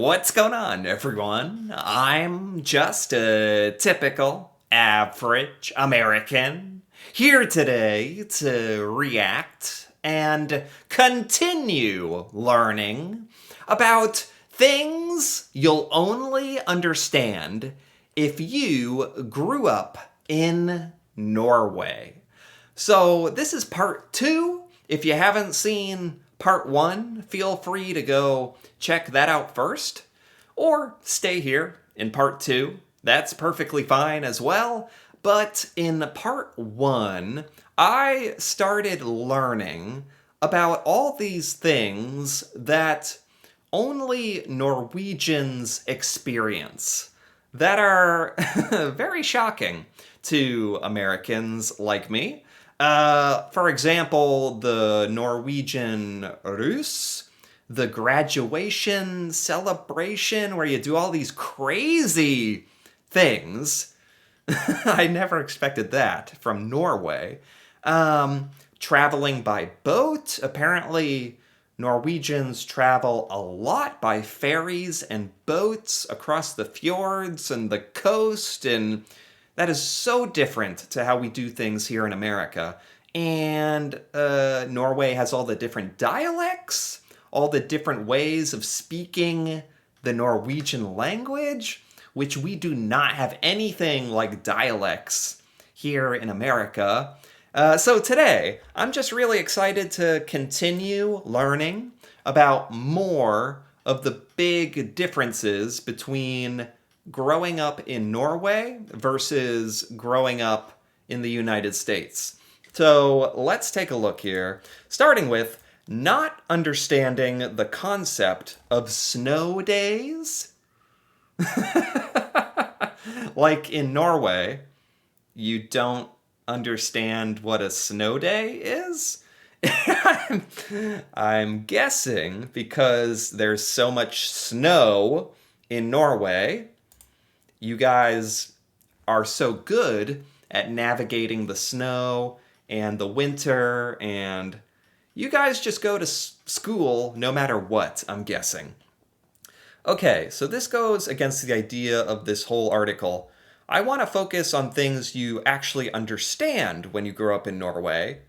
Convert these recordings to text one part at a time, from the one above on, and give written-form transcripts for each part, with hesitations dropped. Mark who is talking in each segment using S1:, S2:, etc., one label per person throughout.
S1: What's going on, everyone? I'm just a typical, average American here today to react and continue learning about things you'll only understand if you grew up in Norway. So, this is part two. If you haven't seen part one, feel free to go check that out first, or stay here in part two. That's perfectly fine as well. But in part one, I started learning about all these things that only Norwegians experience that are very shocking to Americans like me. For example, the Norwegian Rus, the graduation celebration where you do all these crazy things. I never expected that from Norway. Traveling by boat. Apparently, Norwegians travel a lot by ferries and boats across the fjords and the coast, and that is so different to how we do things here in America. And Norway has all the different dialects, all the different ways of speaking the Norwegian language, which we do not have anything like dialects here in America. So today, I'm just really excited to continue learning about more of the big differences between growing up in Norway versus growing up in the United States. So let's take a look here, starting with not understanding the concept of snow days. Like in Norway, you don't understand what a snow day is? I'm guessing because there's so much snow in Norway, you guys are so good at navigating the snow and the winter, and you guys just go to school no matter what, I'm guessing. Okay, so this goes against the idea of this whole article. I want to focus on things you actually understand when you grow up in Norway.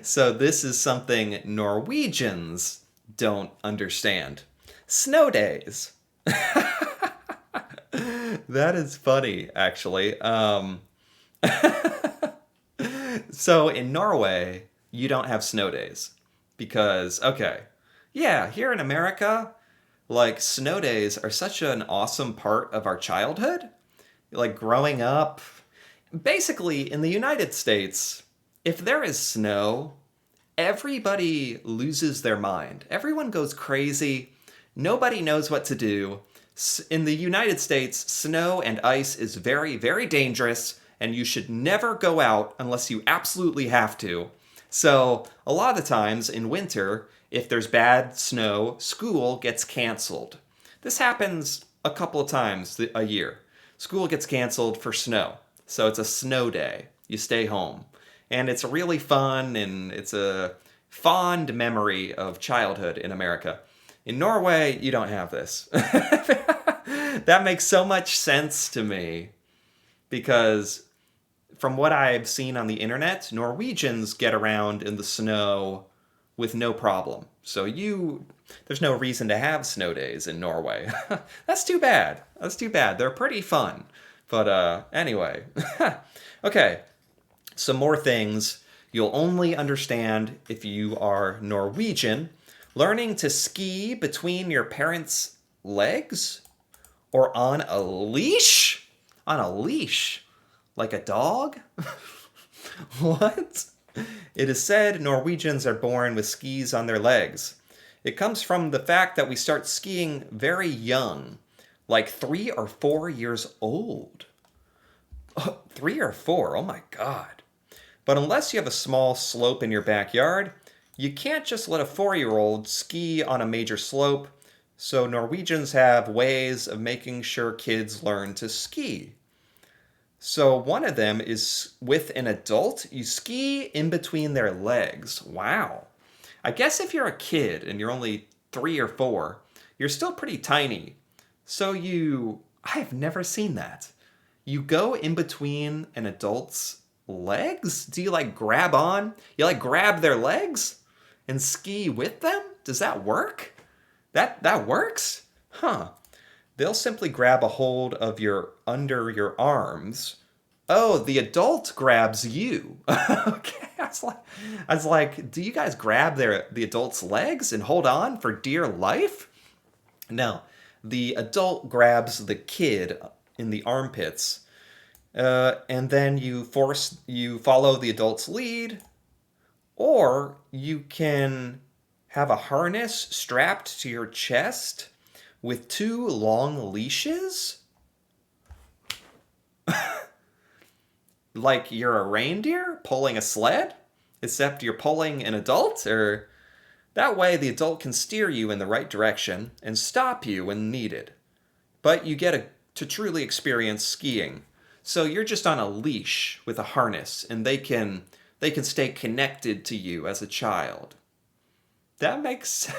S1: So this is something Norwegians don't understand. Snow days. That is funny, actually. So in Norway, you don't have snow days because, okay, yeah, here in America, like snow days are such an awesome part of our childhood. Like growing up, basically in the United States, if there is snow, everybody loses their mind. Everyone goes crazy. Nobody knows what to do. In the United States, snow and ice is very, very dangerous, and you should never go out unless you absolutely have to. So, a lot of the times in winter, if there's bad snow, school gets canceled. This happens a couple of times a year. School gets canceled for snow. So it's a snow day. You stay home. And it's really fun, and it's a fond memory of childhood in America. In Norway, you don't have this. That makes so much sense to me because from what I've seen on the internet, Norwegians get around in the snow with no problem. So there's no reason to have snow days in Norway. That's too bad. That's too bad. They're pretty fun. But anyway. Okay, some more things you'll only understand if you are Norwegian. Learning to ski between your parents' legs or on a leash? On a leash? Like a dog? What? It is said Norwegians are born with skis on their legs. It comes from the fact that we start skiing very young, like 3 or 4 years old. 3 or 4, oh my god. But unless you have a small slope in your backyard, you can't just let a 4-year-old ski on a major slope, so Norwegians have ways of making sure kids learn to ski. So one of them is with an adult, you ski in between their legs. Wow. I guess if you're a kid and you're only 3 or 4, you're still pretty tiny. So I've never seen that. You go in between an adult's legs? Do you like grab on? You like grab their legs and ski with them? Does that work? That works? Huh. They'll simply grab a hold of your under your arms. Oh, the adult grabs you. Okay. I was like, do you guys grab the adult's legs and hold on for dear life? No. The adult grabs the kid in the armpits, and then you follow the adult's lead, or you can have a harness strapped to your chest with 2 long leashes, like you're a reindeer pulling a sled, except you're pulling an adult, or that way the adult can steer you in the right direction and stop you when needed. But you get to truly experience skiing. So you're just on a leash with a harness, and they can stay connected to you as a child. That makes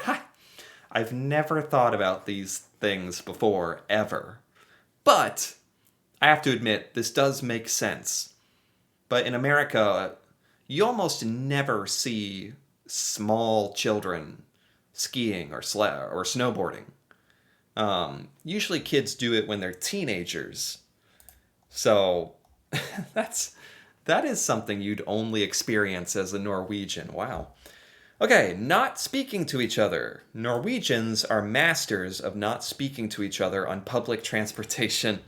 S1: I've never thought about these things before, ever. But I have to admit, this does make sense. But in America, you almost never see small children skiing or snowboarding. Usually kids do it when they're teenagers. So that is something you'd only experience as a Norwegian. Wow. Okay, not speaking to each other. Norwegians are masters of not speaking to each other on public transportation.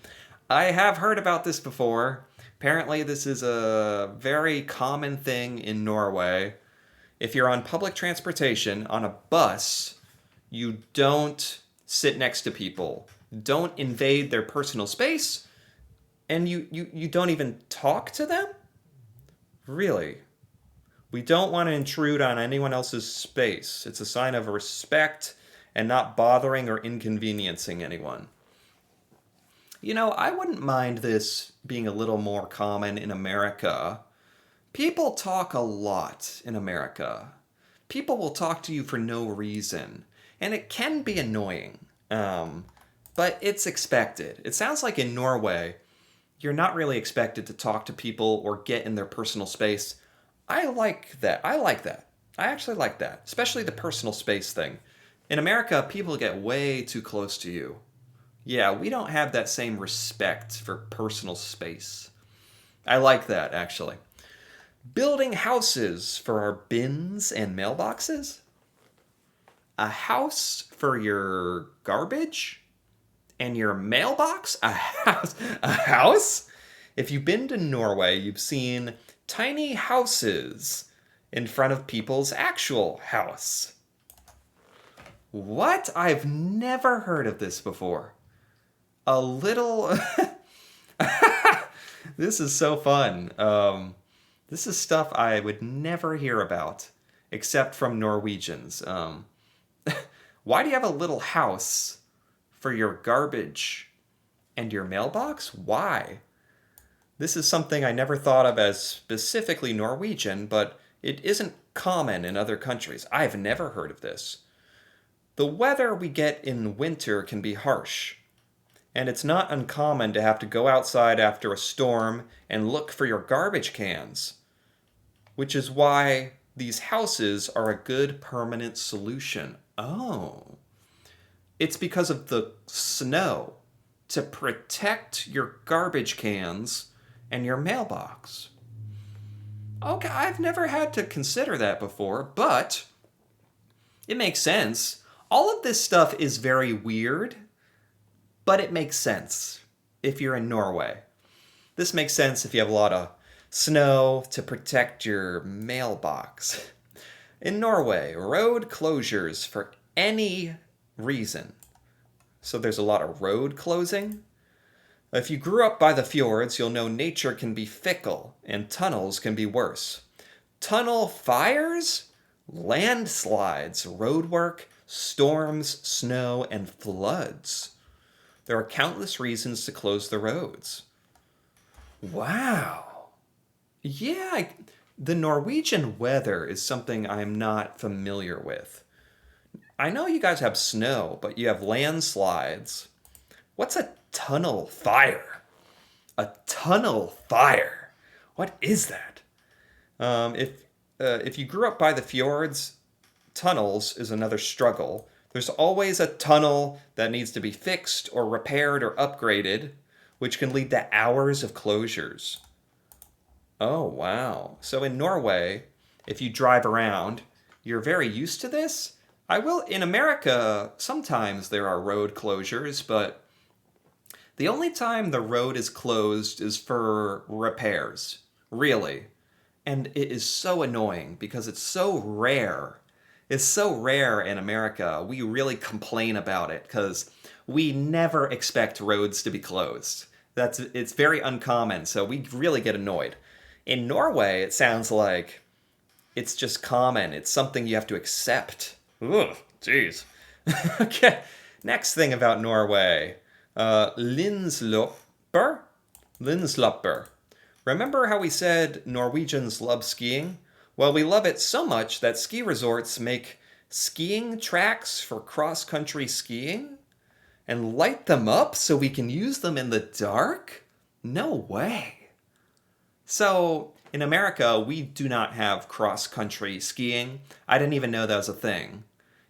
S1: I have heard about this before. Apparently, this is a very common thing in Norway. If you're on public transportation, on a bus, you don't sit next to people. Don't invade their personal space, and you don't even talk to them? Really? We don't want to intrude on anyone else's space. It's a sign of respect and not bothering or inconveniencing anyone. I wouldn't mind this being a little more common in America. People talk a lot in America. People will talk to you for no reason, and it can be annoying. But it's expected. It sounds like in Norway, you're not really expected to talk to people or get in their personal space. I like that. I actually like that, especially the personal space thing. In America, people get way too close to you. Yeah, we don't have that same respect for personal space. I like that, actually. Building houses for our bins and mailboxes? A house for your garbage? And your mailbox? A house? A house? If you've been to Norway, you've seen tiny houses in front of people's actual house. What? I've never heard of this before. A little... This is so fun. This is stuff I would never hear about, except from Norwegians. Why do you have a little house for your garbage and your mailbox? Why? This is something I never thought of as specifically Norwegian, but it isn't common in other countries. I've never heard of this. The weather we get in winter can be harsh, and it's not uncommon to have to go outside after a storm and look for your garbage cans, which is why these houses are a good permanent solution. Oh. It's because of the snow to protect your garbage cans and your mailbox. Okay, I've never had to consider that before, but it makes sense. All of this stuff is very weird, but it makes sense if you're in Norway. This makes sense if you have a lot of snow to protect your mailbox. In Norway, road closures for any reason. So there's a lot of road closing. If you grew up by the fjords, you'll know nature can be fickle and tunnels can be worse. Tunnel fires, landslides, roadwork, storms, snow, and floods. There are countless reasons to close the roads. Wow. Yeah, the Norwegian weather is something I'm not familiar with. I know you guys have snow, but you have landslides. What's a tunnel fire? A tunnel fire. What is that? If you grew up by the fjords, tunnels is another struggle. There's always a tunnel that needs to be fixed or repaired or upgraded, which can lead to hours of closures. Oh, wow. So in Norway, if you drive around, you're very used to this. In America, sometimes there are road closures, but the only time the road is closed is for repairs. Really. And it is so annoying because it's so rare. It's so rare in America. We really complain about it because we never expect roads to be closed. It's very uncommon, so we really get annoyed. In Norway, it sounds like it's just common. It's something you have to accept. Ugh, jeez. Okay, next thing about Norway. Linslopper? Linslopper. Remember how we said Norwegians love skiing? Well, we love it so much that ski resorts make skiing tracks for cross-country skiing and light them up so we can use them in the dark? No way. So, in America, we do not have cross-country skiing. I didn't even know that was a thing.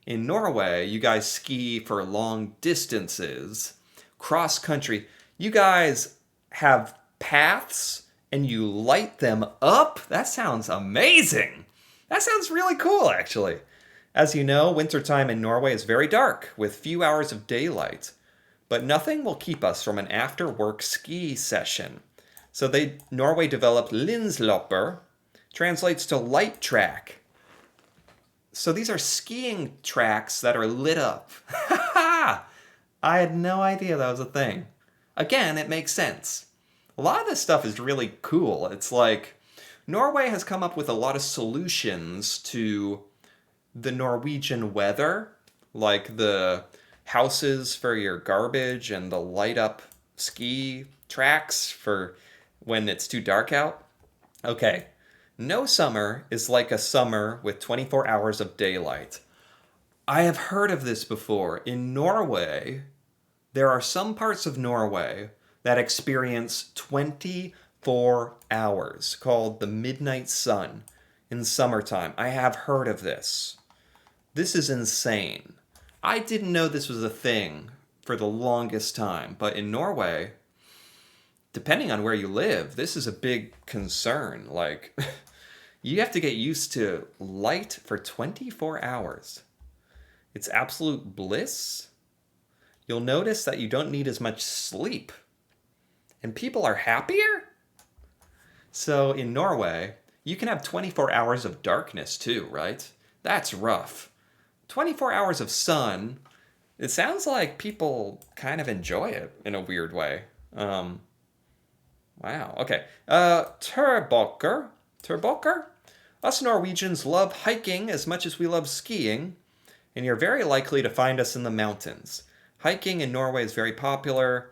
S1: In Norway, you guys ski for long distances. Cross-country, you guys have paths and you light them up? That sounds amazing. That sounds really cool, actually. As you know, wintertime in Norway is very dark, with few hours of daylight. But nothing will keep us from an after-work ski session. So Norway developed Linslopper, translates to light track. So these are skiing tracks that are lit up. I had no idea that was a thing. Again, it makes sense. A lot of this stuff is really cool. It's like Norway has come up with a lot of solutions to the Norwegian weather, like the houses for your garbage and the light up ski tracks for when it's too dark out. Okay, no summer is like a summer with 24 hours of daylight. I have heard of this before. In Norway, there are some parts of Norway that experience 24 hours, called the midnight sun, in summertime. I have heard of this. This is insane. I didn't know this was a thing for the longest time, but in Norway, depending on where you live, this is a big concern. Like, you have to get used to light for 24 hours. It's absolute bliss. You'll notice that you don't need as much sleep. And people are happier? So in Norway, you can have 24 hours of darkness too, right? That's rough. 24 hours of sun, it sounds like people kind of enjoy it in a weird way. Wow, okay. Turbokker. Turbokker? Us Norwegians love hiking as much as we love skiing, and you're very likely to find us in the mountains. Hiking in Norway is very popular.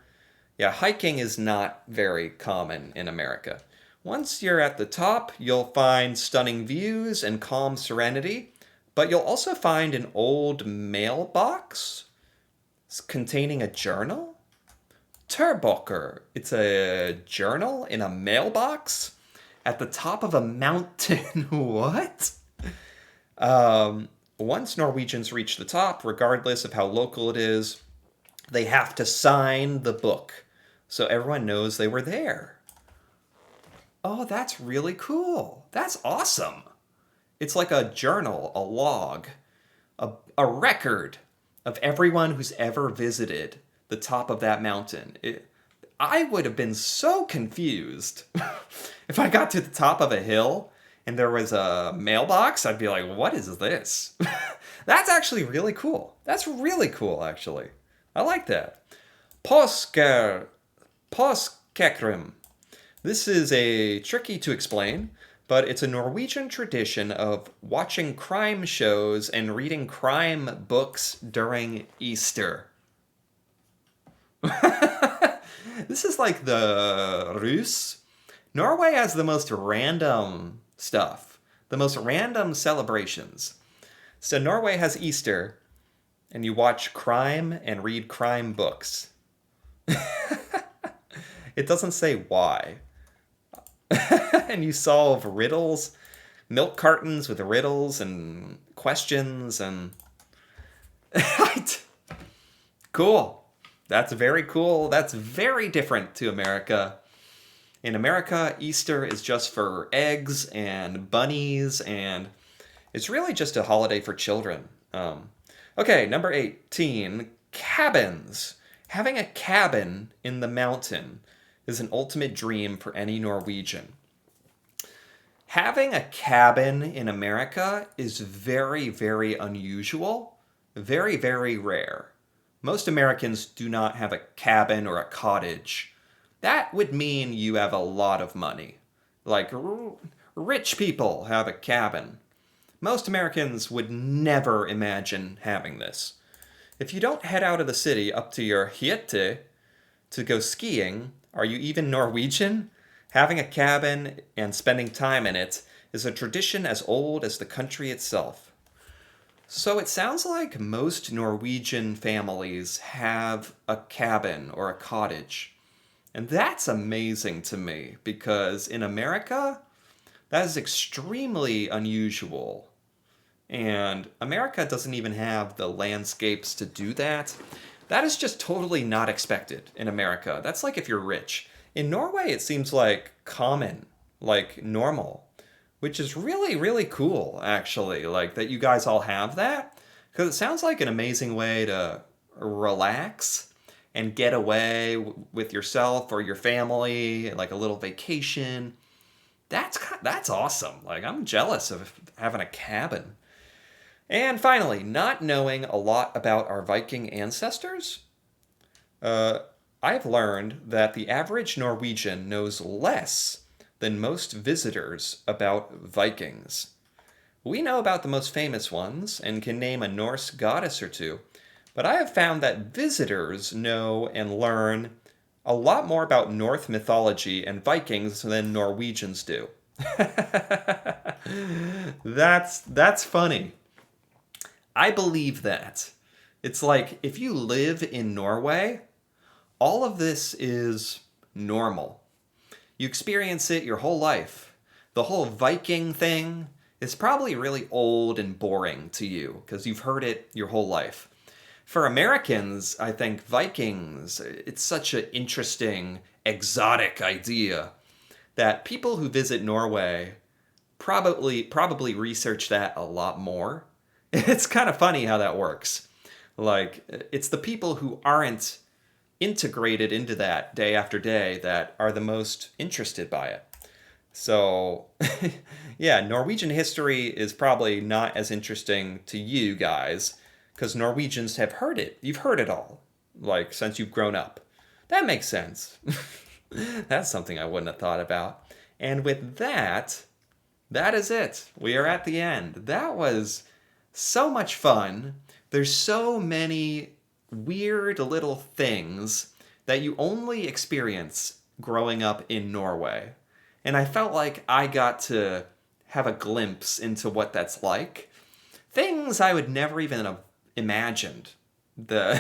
S1: Yeah, hiking is not very common in America. Once you're at the top, you'll find stunning views and calm serenity, but you'll also find an old mailbox containing a journal. Turbokker. It's a journal in a mailbox at the top of a mountain. What? Once Norwegians reach the top, regardless of how local it is, they have to sign the book so everyone knows they were there. Oh, that's really cool. That's awesome. It's like a journal, a log, a record of everyone who's ever visited the top of that mountain. I would have been so confused if I got to the top of a hill and there was a mailbox. I'd be like, what is this? That's actually really cool. That's really cool, actually. I like that. Påskekrim. This is a tricky to explain, but it's a Norwegian tradition of watching crime shows and reading crime books during Easter. This is like the Rus. Norway has the most random stuff, the most random celebrations. So Norway has Easter, and you watch crime and read crime books. It doesn't say why. And you solve riddles, milk cartons with riddles and questions and cool. That's very cool. That's very different to America. In America, Easter is just for eggs and bunnies, and it's really just a holiday for children. Okay, number 18, cabins. Having a cabin in the mountain is an ultimate dream for any Norwegian. Having a cabin in America is very, very unusual, very, very rare. Most Americans do not have a cabin or a cottage. That would mean you have a lot of money. Like, rich people have a cabin. Most Americans would never imagine having this. If you don't head out of the city up to your hytte to go skiing, are you even Norwegian? Having a cabin and spending time in it is a tradition as old as the country itself. So it sounds like most Norwegian families have a cabin or a cottage. And that's amazing to me because in America, that is extremely unusual. And America doesn't even have the landscapes to do that. That is just totally not expected in America. That's like if you're rich. In Norway, it seems like common, like normal, which is really, really cool, actually, like that you guys all have that. Because it sounds like an amazing way to relax and get away with yourself or your family, like a little vacation. That's awesome. Like, I'm jealous of having a cabin. And finally, not knowing a lot about our Viking ancestors. I've learned that the average Norwegian knows less than most visitors about Vikings. We know about the most famous ones and can name a Norse goddess or two, but I have found that visitors know and learn a lot more about Norse mythology and Vikings than Norwegians do. That's funny. I believe that. It's like if you live in Norway, all of this is normal. You experience it your whole life. The whole Viking thing is probably really old and boring to you because you've heard it your whole life. For Americans, I think Vikings, it's such an interesting, exotic idea that people who visit Norway probably research that a lot more. It's kind of funny how that works. Like, it's the people who aren't integrated into that day after day that are the most interested by it. So, yeah, Norwegian history is probably not as interesting to you guys because Norwegians have heard it. You've heard it all, like, since you've grown up. That makes sense. That's something I wouldn't have thought about. And with that, that is it. We are at the end. That was so much fun. There's so many weird little things that you only experience growing up in Norway. And I felt like I got to have a glimpse into what that's like. Things I would never even have imagined that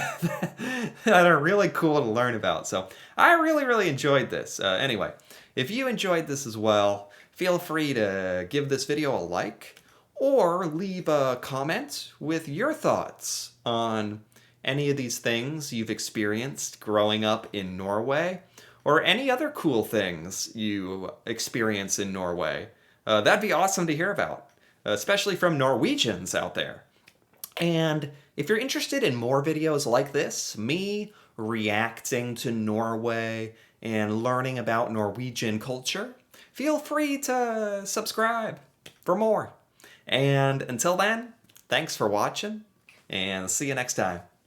S1: are really cool to learn about. So I really, really enjoyed this. Anyway, if you enjoyed this as well, feel free to give this video a like or leave a comment with your thoughts on any of these things you've experienced growing up in Norway or any other cool things you experience in Norway. That'd be awesome to hear about, especially from Norwegians out there. And if you're interested in more videos like this, me reacting to Norway and learning about Norwegian culture, feel free to subscribe for more. And until then, thanks for watching, and see you next time.